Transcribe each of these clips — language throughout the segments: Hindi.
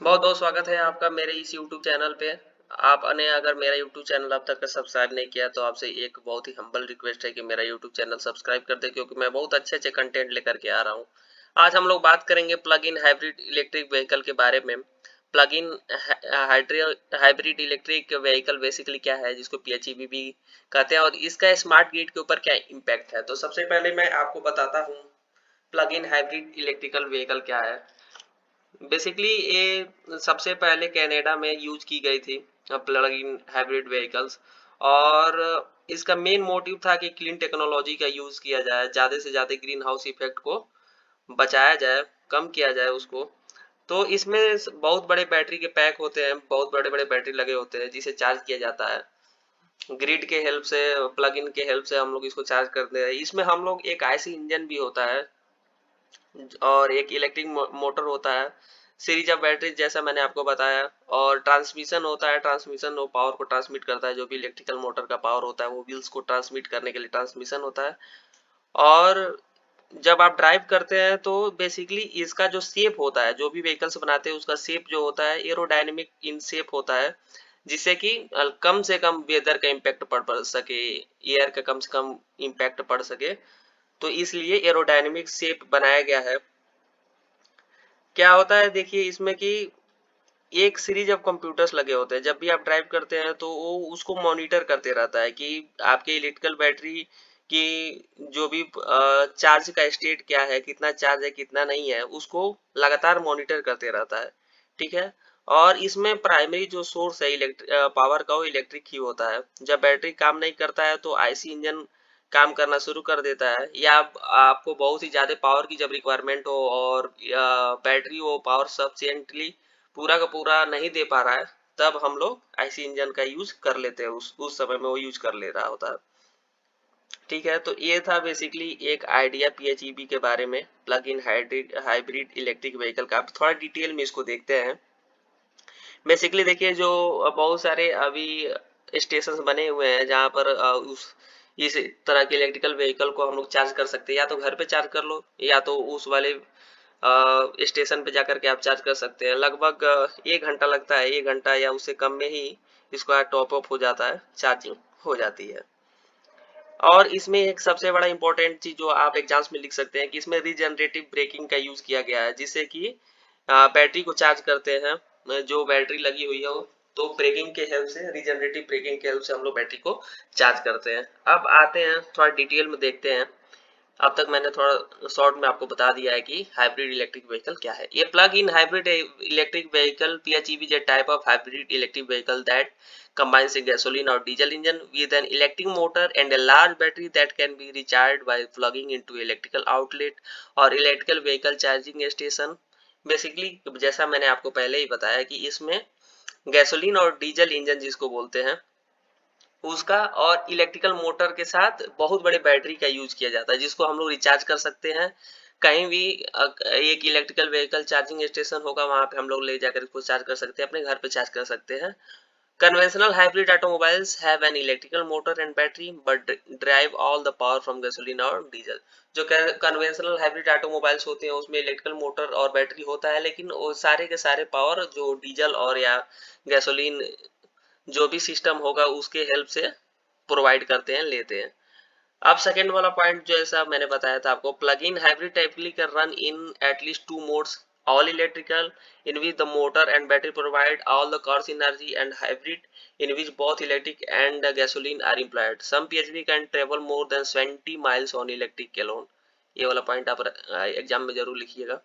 बहुत बहुत स्वागत है आपका मेरे इस YouTube चैनल पे। आपने अगर मेरा YouTube चैनल अब तक सब्सक्राइब नहीं किया तो आपसे एक बहुत ही हम्बल रिक्वेस्ट है कि मेरा YouTube चैनल सब्सक्राइब कर दे, क्योंकि मैं बहुत अच्छे अच्छे कंटेंट लेकर के आ रहा हूँ। आज हम लोग बात करेंगे plug in hybrid electric vehicle के बारे में। Plug in hybrid electric vehicle basically क्या है, जिसको PHEV भी कहते हैं, और इसका स्मार्ट ग्रिड के ऊपर क्या इम्पैक्ट है। तो सबसे पहले मैं आपको बताता हूँ plug in hybrid electrical vehicle क्या है। बेसिकली ये सबसे पहले कनाडा में यूज की गई थी प्लग इन हाइब्रिड व्हीकल्स। और इसका मेन मोटिव था कि क्लीन टेक्नोलॉजी का यूज किया जाए, ज़्यादा से ज़्यादा ग्रीन हाउस इफेक्ट को बचाया जाए, कम किया जाए उसको। तो इसमें बहुत बड़े बैटरी के पैक होते हैं, बहुत बड़े बड़े बैटरी लगे होते हैं जिसे चार्ज किया जाता है ग्रिड के हेल्प से। प्लग इन के हेल्प से हम लोग इसको चार्ज करते हैं। इसमें हम लोग एक आईसी इंजन भी होता है और एक इलेक्ट्रिक मोटर होता है, सीरीज ऑफ बैटरी जैसा मैंने आपको बताया। और ट्रांसमिशन होता है, ट्रांसमिशन वो पावर को ट्रांसमिट करता है, जो भी इलेक्ट्रिकल मोटर का पावर होता है वो व्हील्स को ट्रांसमिट करने के लिए ट्रांसमिशन होता है। और जब आप ड्राइव करते हैं तो बेसिकली इसका जो शेप होता है, जो भी व्हीकल्स बनाते हैं उसका शेप जो होता है एरोडायनेमिक इन शेप होता है, जिससे कि कम से कम वेदर का इम्पैक्ट पड़ सके, एयर का कम से कम इम्पैक्ट पड़ सके। तो इसलिए एरोडायनेमिक शेप बनाया गया है। क्या होता है देखिए इसमें कि एक सीरीज ऑफ कंप्यूटर्स लगे होते हैं। जब भी आप ड्राइव करते हैं तो वो उसको मॉनिटर करते रहता है कि आपके इलेक्ट्रिकल बैटरी की जो भी चार्ज का स्टेट क्या है, कितना चार्ज है कितना नहीं है, उसको लगातार मॉनिटर करते रहता है। ठीक है। और इसमें प्राइमरी जो सोर्स है पावर का, वो इलेक्ट्रिक ही होता है। जब बैटरी काम नहीं करता है तो आईसी इंजन काम करना शुरू कर देता है, या आपको बहुत ही ज्यादा पावर की जब रिक्वायरमेंट हो और बैटरी वो पावर सफिशिएंटली पूरा का पूरा नहीं दे पा रहा है, तब हम लोग आईसी इंजन का यूज कर लेते हैं। उस समय में वो यूज कर ले रहा होता है। ठीक है। तो ये था बेसिकली एक आइडिया PHEV के बारे में, plug in hybrid electric vehicle का। अब थोड़ा डिटेल में इसको देखते हैं। बेसिकली देखिए जो बहुत सारे अभी स्टेशन बने हुए हैं जहाँ पर उस इस तरह के इलेक्ट्रिकल व्हीकल को हम लोग चार्ज कर सकते हैं। या तो घर पे चार्ज कर लो, या तो उस वाले स्टेशन पे जाकर के आप चार्ज कर सकते हैं। लगभग 1 घंटा लगता है, 1 घंटा या उससे कम में ही इसका टॉप अप हो जाता है, चार्जिंग हो जाती है। और इसमें एक सबसे बड़ा इंपॉर्टेंट चीज जो आप एग्जाम्स में लिख सकते हैं कि इसमें रीजनरेटिव ब्रेकिंग का यूज किया गया है, जिससे कि बैटरी को चार्ज करते हैं। जो बैटरी लगी हुई है वो, तो ब्रेकिंग के हेल्प से, रीजनरेटिव ब्रेकिंग के हेल्प से हम लोग बैटरी को चार्ज करते हैं। अब आते हैं थोड़ा डिटेल में देखते हैं। अब तक मैंने थोड़ा शॉर्ट में आपको बता दिया है कि हाइब्रिड इलेक्ट्रिक व्हीकल क्या है। ये plug in hybrid electric vehicle PHEV is a type of hybrid electric vehicle that combines a gasoline or diesel engine with an electric motor and a large battery that can be recharged by plugging into electrical outlet or electrical vehicle charging station। Basically जैसा मैंने आपको पहले ही बताया कि इसमें गैसोलीन और डीजल इंजन जिसको बोलते हैं उसका, और इलेक्ट्रिकल मोटर के साथ बहुत बड़े बैटरी का यूज किया जाता है, जिसको हम लोग रिचार्ज कर सकते हैं कहीं भी। एक इलेक्ट्रिकल व्हीकल चार्जिंग स्टेशन होगा, वहां पे हम लोग ले जाकर इसको चार्ज कर सकते हैं, अपने घर पे चार्ज कर सकते हैं। Conventional hybrid automobiles have an electrical motor and battery but drive all the power from gasoline और डीजल। जो कन्वेंशनल हाइब्रिड ऑटोमोबाइल्स होते हैं उसमें इलेक्ट्रिकल मोटर और बैटरी होता है, लेकिन वो सारे के सारे पावर जो डीजल और या गैसोलीन जो भी सिस्टम होगा उसके हेल्प से प्रोवाइड करते हैं, लेते हैं। अब सेकेंड वाला पॉइंट जैसा मैंने बताया था आपको, plug in hybrid typically can run in at least two modes, all electrical in which the motor and battery provide all the car's energy, and hybrid in which both electric and gasoline are employed. Some PHV can travel more than 20 miles on electric alone। ये वाला पॉइंट आप एग्जाम में जरूर लिखिएगा।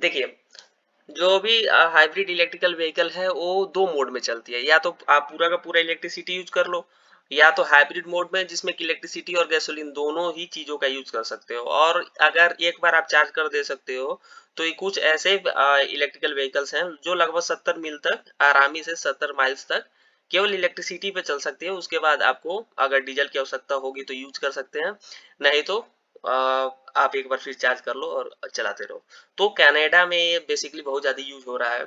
देखिए जो भी हाइब्रिड इलेक्ट्रिकल व्हीकल है वो दो मोड में चलती है। या तो आप पूरा का पूरा इलेक्ट्रिसिटी यूज कर लो, या तो हाइब्रिड मोड में जिसमें कि इलेक्ट्रिसिटी और गैसोलीन दोनों ही चीजों का यूज कर सकते हो। और अगर एक बार आप चार्ज कर दे सकते हो तो ये कुछ ऐसे इलेक्ट्रिकल व्हीकल्स हैं जो लगभग 70 मील तक आरामी से 70 माइल्स तक केवल इलेक्ट्रिसिटी पे चल सकती है। उसके बाद आपको अगर डीजल की आवश्यकता होगी तो यूज कर सकते हैं, नहीं तो आप एक बार फिर चार्ज कर लो और चलाते रहो। तो कनाडा में ये बेसिकली बहुत ज़्यादा यूज हो रहा है।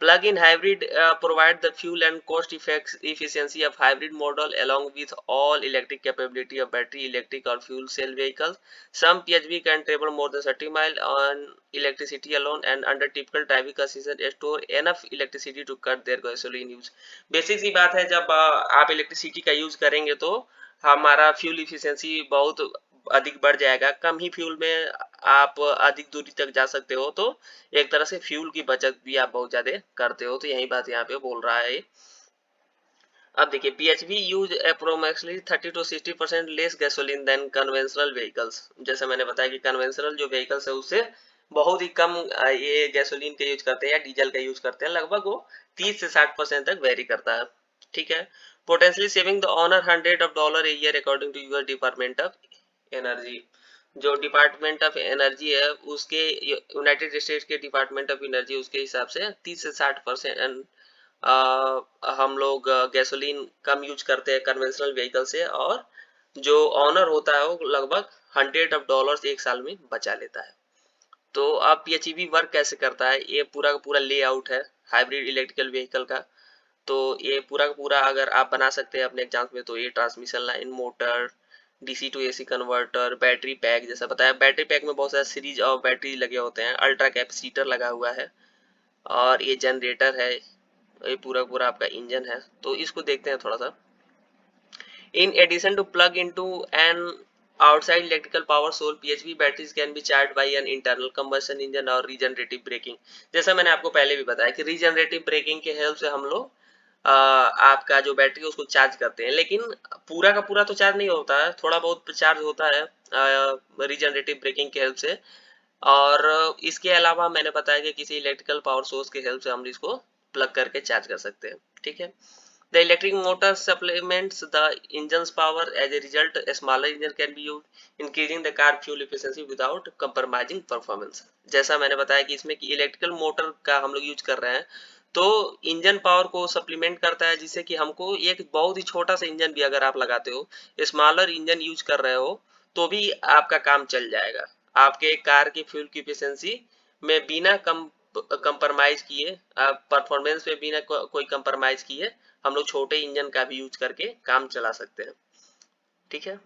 Plug-in hybrid provide the fuel and cost efficiency of hybrid model along with all electric capability of battery, electric or fuel cell vehicles. Some PHV can travel more than 30 miles on electricity alone and under typical driving conditions store enough electricity to cut their gasoline use. Basic सी बात है, जब आप इलेक्ट्रिसिटी का यूज करेंगे तो हमारा फ्यूल इफिशियंसी बहुत अधिक बढ़ जाएगा। कम ही फ्यूल में आप अधिक दूरी तक जा सकते हो, तो एक तरह से फ्यूल की बचत भी आप बहुत ज्यादा करते हो। तो यही बात यहाँ पे बोल रहा है। अब देखिए, PHV use approximately 30 to 60% less gasoline than conventional vehicles. जैसे मैंने बताया कि कन्वेंशनल जो व्हीकल्स है उससे बहुत ही कम ये गैसोलीन का यूज करते हैं या डीजल का यूज करते हैं। लगभग वो 30 से 60% तक वेरी करता है। ठीक है। Potentially saving the owner $100 a year according to US Department of Energy. जो डिपार्टमेंट ऑफ एनर्जी है उसके, यूनाइटेड स्टेट्स के डिपार्टमेंट ऑफ एनर्जी, उसके हिसाब से 30 से 60% हम लोग गैसोलीन कम यूज करते हैं कन्वेंशनल व्हीकल से, और जो ऑनर होता है वो लगभग $100 एक साल में बचा लेता है। तो अब PHEV वर्क कैसे करता है, ये पूरा का पूरा लेआउट है हाइब्रिड इलेक्ट्रिकल व्हीकल का। तो ये पूरा का पूरा अगर आप बना सकते हैं अपने एग्जाम्स में, तो ये transmission line, motor, DC to AC converter, battery pack, जैसा बताया बैटरी पैक में बहुत सारे सीरीज और बैटरी लगे होते हैं, अल्ट्रा कैपेसिटर लगा हुआ है, और ये जनरेटर है, ये पूरा पूरा आपका इंजन है। तो इसको देखते हैं थोड़ा सा। In addition to plug into an outside electrical power source, PHV batteries can be charged by an internal combustion engine और regenerative braking। जैसा मैंने आपको पहले भी बताया कि regenerative braking के हेल्प से हम लोग आपका जो बैटरी है उसको चार्ज करते हैं, लेकिन पूरा का पूरा तो चार्ज नहीं होता है, थोड़ा बहुत चार्ज होता है रीजनरेटिव ब्रेकिंग के हेल्प से। और इसके अलावा मैंने बताया कि किसी इलेक्ट्रिकल पावर सोर्स के हेल्प से हम इसको प्लग करके चार्ज कर सकते हैं। ठीक है। The electric motor supplements the engine's power. As a result, a smaller engine can be used, increasing the car fuel efficiency without compromising performance। जैसा मैंने बताया कि इसमें कि इलेक्ट्रिकल मोटर का हम लोग यूज कर रहे हैं, तो इंजन पावर को सप्लीमेंट करता है, जिससे कि हमको एक बहुत ही छोटा सा इंजन भी अगर आप लगाते हो, स्मॉलर इंजन यूज कर रहे हो, तो भी आपका काम चल जाएगा। आपके कार की फ्यूल की एफिशिएंसी में बिना कंप्रोमाइज किए, परफॉर्मेंस में बिना कोई कंप्रोमाइज किए, हम लोग छोटे इंजन का भी यूज करके काम चला सकते हैं। ठीक है।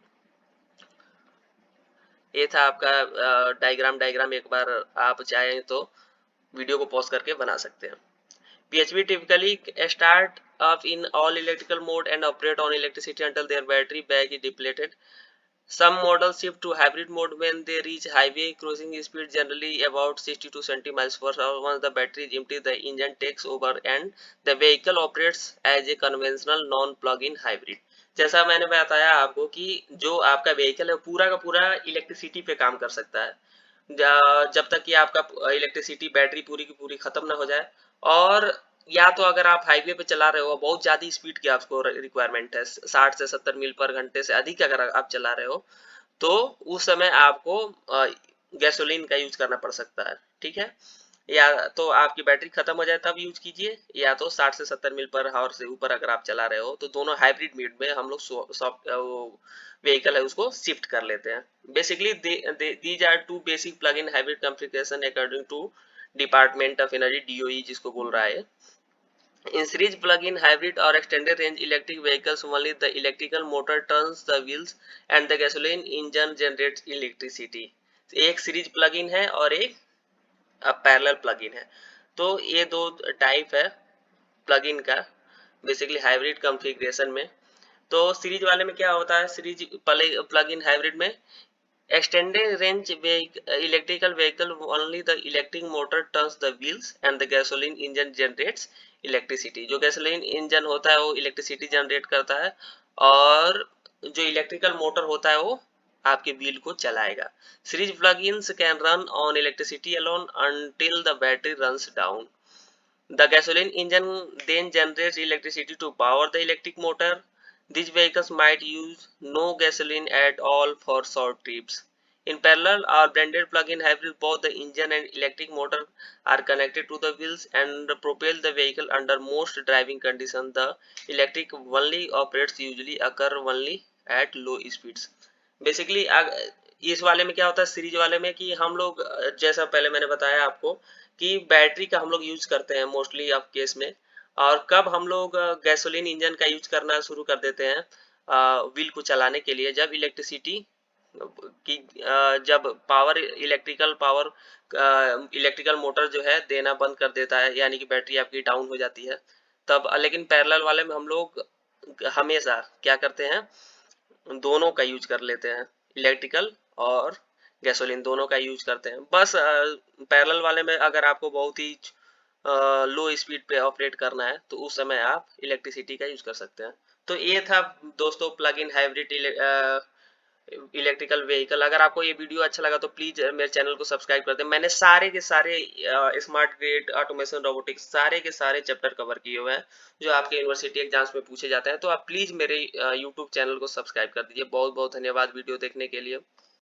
ये था आपका डायग्राम एक बार आप चाहें तो वीडियो को पॉज करके बना सकते हैं। PHV typically start off in all electrical mode and operate on electricity until their battery bag is depleted. Some models shift to hybrid mode when they reach highway cruising speed, generally about 60 to 70 miles per hour. Once the battery is empty, the engine takes over and the vehicle operates as a conventional non-plug-in hybrid। जैसा मैंने बताया आपको कि जो आपका व्हीकल है पूरा का पूरा इलेक्ट्रिसिटी पे काम कर सकता है, जब तक कि आपका इलेक्ट्रिसिटी बैटरी पूरी की पूरी खत्म ना हो जाए। और या तो अगर आप हाईवे पे चला रहे हो, बहुत ज्यादा स्पीड की आपको रिक्वायरमेंट है, 60 से 70 मील पर घंटे से अधिक अगर आप चला रहे हो, तो उस समय आपको गैसोलीन का यूज करना पड़ सकता है। ठीक है। या तो आपकी बैटरी खत्म हो जाए तब यूज कीजिए, या तो 60 से 70 मील पर आवर से ऊपर अगर आप चला रहे हो, तो दोनों हाइब्रिड मोड में हम लोग व्हीकल है उसको शिफ्ट कर लेते हैं। Basically these are two basic plug in hybrid configuration according to Department of Energy, DOE जिसको बोल रहा है। In series plug-in hybrid or extended range electric vehicles, only the electrical motor turns the wheels and the gasoline engine generates electricity। एक सीरीज प्लग इन है और एक पैरेलल प्लग इन है। तो ये दो टाइप है प्लग इन का बेसिकली हाइब्रिड कॉन्फ़िगरेशन में। तो सीरीज वाले में क्या होता है, सीरीज प्लग इन हाइब्रिड में extended range electrical vehicle, only the electric motor turns the wheels and the gasoline engine generates electricity। जो गैसोलीन इंजन होता है वो इलेक्ट्रिसिटी जनरेट करता है, और जो इलेक्ट्रिकल मोटर होता है वो आपके व्हील को चलाएगा। Series plug ins can run on electricity alone until the battery runs down। The gasoline engine then generates electricity to power the electric motor। These vehicles might use no gasoline at all for short trips। In parallel or blended plug-in hybrid, both the engine and electric motor are connected to the wheels and propel the vehicle under most driving conditions। The electric only operates usually occur only at low speeds। Basically इस वाले में क्या होता है सीरीज वाले में, कि हम लोग जैसा पहले मैंने बताया आपको कि बैटरी का हम लोग यूज करते हैं मोस्टली ऑफ केस में, और कब हम लोग गैसोलीन इंजन का यूज करना शुरू कर देते हैं व्हील को चलाने के लिए, जब इलेक्ट्रिसिटी कि जब power electrical power electrical motor जो है देना बंद कर देता है, यानी कि बैटरी आपकी डाउन हो जाती है तब। लेकिन पैरेलल वाले में हम लोग हमेशा क्या करते हैं, दोनों का यूज कर लेते हैं, इलेक्ट्रिकल और गैसोलीन दोनों का यूज करते हैं। बस पैरेलल वाले में अगर आपको बहुत ही लो स्पीड पे ऑपरेट करना है तो उस समय आप इलेक्ट्रिसिटी का यूज कर सकते हैं। तो ये था दोस्तों plug in hybrid electrical vehicle. अगर आपको ये वीडियो अच्छा लगा तो प्लीज मेरे चैनल को सब्सक्राइब कर दें। मैंने सारे के सारे स्मार्ट ग्रिड ऑटोमेशन रोबोटिक्स सारे के सारे चैप्टर कवर किए हुए हैं जो आपके यूनिवर्सिटी एग्जाम्स में पूछे जाते हैं। तो आप प्लीज मेरे यूट्यूब चैनल को सब्सक्राइब कर दीजिए। बहुत बहुत धन्यवाद वीडियो देखने के लिए।